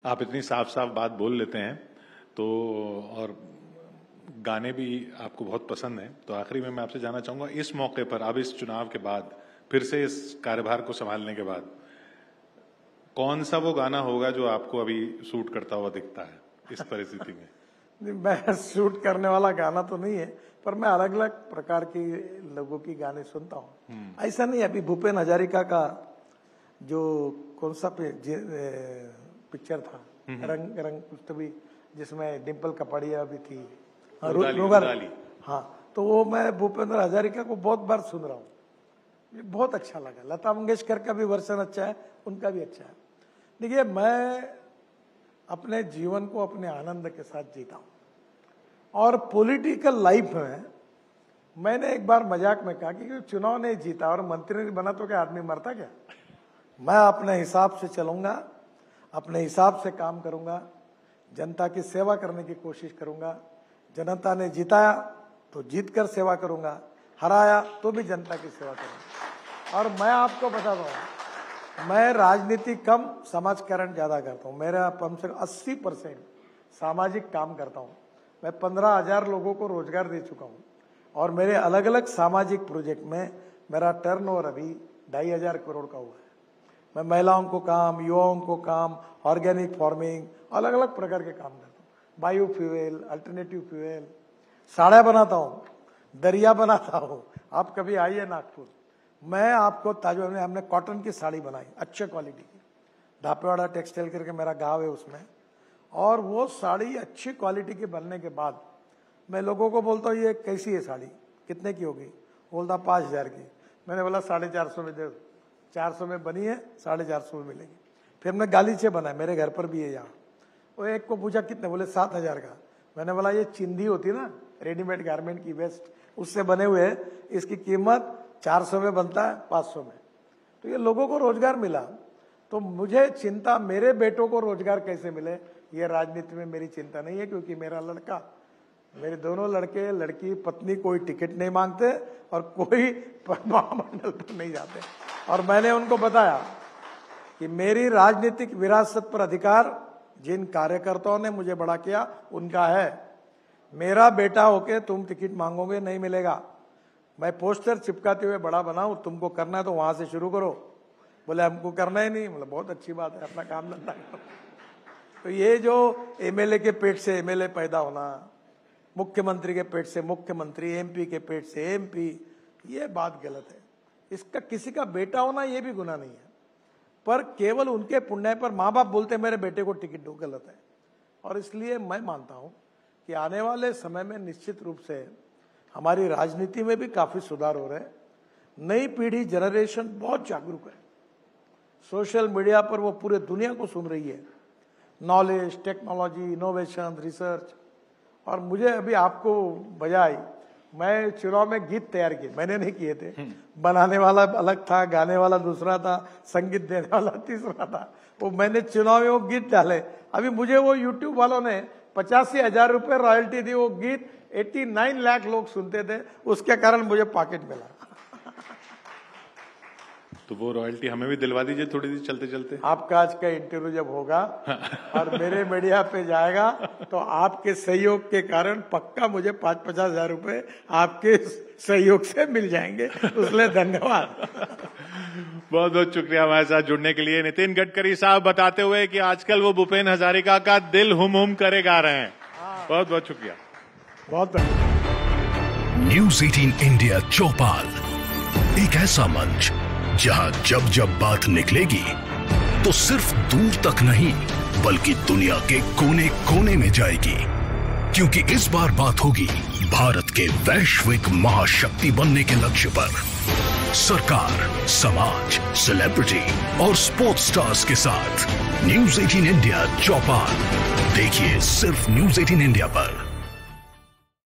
आप इतनी साफ साफ बात बोल लेते हैं तो, और गाने भी आपको बहुत पसंद हैं, तो आखिरी में मैं आपसे जानना चाहूंगा इस मौके पर, अब इस चुनाव के बाद, फिर से इस कार्यभार को संभालने के बाद, कौन सा वो गाना होगा जो आपको अभी सूट करता हुआ दिखता है इस परिस्थिति में? मैं शूट करने वाला गाना तो नहीं है, पर मैं अलग अलग प्रकार की लोगों की गाने सुनता हूँ। ऐसा नहीं, अभी भूपेन हजारिका का जो कौन सा पिक्चर था, रंग रंग कुछ तो भी, जिसमें डिम्पल कपाड़िया भी थी, हाँ, तो वो मैं भूपेंद्र हजारिका को बहुत बार सुन रहा हूँ, बहुत अच्छा लगा। लता मंगेशकर का भी वर्जन अच्छा है, उनका भी अच्छा है। देखिए, मैं अपने जीवन को अपने आनंद के साथ जीता हूं, और पॉलिटिकल लाइफ में मैंने एक बार मजाक में कहा कि चुनाव नहीं जीता और मंत्री नहीं बना तो क्या आदमी मरता क्या? मैं अपने हिसाब से चलूंगा, अपने हिसाब से काम करूंगा, जनता की सेवा करने की कोशिश करूंगा। जनता ने जिताया तो जीत कर सेवा करूंगा, हराया तो भी जनता की सेवा करूंगा। और मैं आपको बता दूं, मैं राजनीति कम, समाजकरण ज्यादा करता हूं। मेरा कम से कम 80% सामाजिक काम करता हूं। मैं 15,000 लोगों को रोजगार दे चुका हूं, और मेरे अलग अलग सामाजिक प्रोजेक्ट में मेरा टर्नओवर अभी 2,500 करोड़ का हुआ है। मैं महिलाओं को काम, युवाओं को काम, ऑर्गेनिक फार्मिंग, अलग अलग प्रकार के काम करता हूँ। बायो फ्यूएल, अल्टरनेटिव फ्यूएल, साड़ियाँ बनाता हूँ, दरिया बनाता हूँ। आप कभी आइए नागपुर, मैं आपको ताजमहल में हमने कॉटन की साड़ी बनाई, अच्छे क्वालिटी की, धापेवाड़ा टेक्सटाइल करके मेरा गांव है उसमें। और वो साड़ी अच्छी क्वालिटी की बनने के बाद मैं लोगों को बोलता हूँ, ये कैसी है साड़ी, कितने की होगी? बोलता 5,000 की। मैंने बोला 450 में दे दो। 400 में बनी है, 450 में मिलेगी। फिर मैं गालीचे बनाए, मेरे घर पर भी है यहाँ। वो एक को पूछा कितने, बोले 7,000 का। मैंने बोला ये चिंदी होती ना, रेडीमेड गारमेंट की वेस्ट, उससे बने हुए हैं, इसकी कीमत 400 में बनता है, 500 में। तो ये लोगों को रोजगार मिला। तो मुझे चिंता मेरे बेटों को रोजगार कैसे मिले, ये राजनीति में मेरी चिंता नहीं है, क्योंकि मेरा लड़का, मेरे दोनों लड़के लड़की पत्नी कोई टिकट नहीं मांगते और कोई महामंडल पर नहीं जाते। और मैंने उनको बताया कि मेरी राजनीतिक विरासत पर अधिकार जिन कार्यकर्ताओं ने मुझे बड़ा किया उनका है। मेरा बेटा होके तुम टिकट मांगोगे, नहीं मिलेगा। मैं पोस्टर चिपकाते हुए बड़ा बनाऊं, तुमको करना है तो वहां से शुरू करो। बोले हमको करना ही नहीं। मतलब बहुत अच्छी बात है, अपना काम धंधा करो। तो ये जो एमएलए के पेट से एमएलए पैदा होना, मुख्यमंत्री के पेट से मुख्यमंत्री, एमपी के पेट से एमपी, ये बात गलत है। इसका किसी का बेटा होना ये भी गुनाह नहीं है, पर केवल उनके पुण्य पर माँ बाप बोलते मेरे बेटे को टिकट दो, गलत है। और इसलिए मैं मानता हूं कि आने वाले समय में निश्चित रूप से हमारी राजनीति में भी काफी सुधार हो रहे हैं। नई पीढ़ी, जनरेशन बहुत जागरूक है। सोशल मीडिया पर वो पूरे दुनिया को सुन रही है, नॉलेज, टेक्नोलॉजी, इनोवेशन, रिसर्च। और मुझे अभी आपको बजाय, मैं चुनाव में गीत तैयार किए, मैंने नहीं किए थे, बनाने वाला अलग था, गाने वाला दूसरा था, संगीत देने वाला तीसरा था। वो मैंने चुनाव में वो गीत डाले। अभी मुझे वो यूट्यूब वालों ने 85,000 रुपए रॉयल्टी दी। वो गीत 89 लाख लोग सुनते थे, उसके कारण मुझे पॉकेट मिला। तो वो रॉयल्टी हमें भी दिलवा दीजिए थोड़ी सी चलते चलते। आपका आज का इंटरव्यू जब होगा और मेरे मीडिया पे जाएगा, तो आपके सहयोग के कारण पक्का मुझे 50,000 रुपए आपके सहयोग से मिल जाएंगे। उसलिए धन्यवाद। बहुत बहुत शुक्रिया हमारे साथ जुड़ने के लिए। नितिन गडकरी साहब बताते हुए कि आजकल वो भूपेन हजारिका का दिल हुम हुम करे गा रहे हैं। बहुत बहुत शुक्रिया। बहुत धन्यवाद। न्यूज़ 18 इंडिया चौपाल, एक ऐसा मंच जहां जब जब बात निकलेगी तो सिर्फ दूर तक नहीं, बल्कि दुनिया के कोने कोने में जाएगी। क्योंकि इस बार बात होगी भारत के वैश्विक महाशक्ति बनने के लक्ष्य पर। सरकार, समाज, सेलिब्रिटी और स्पोर्ट्स स्टार्स के साथ न्यूज़ 18 इंडिया चौपाल देखिए सिर्फ न्यूज़ 18 इंडिया पर।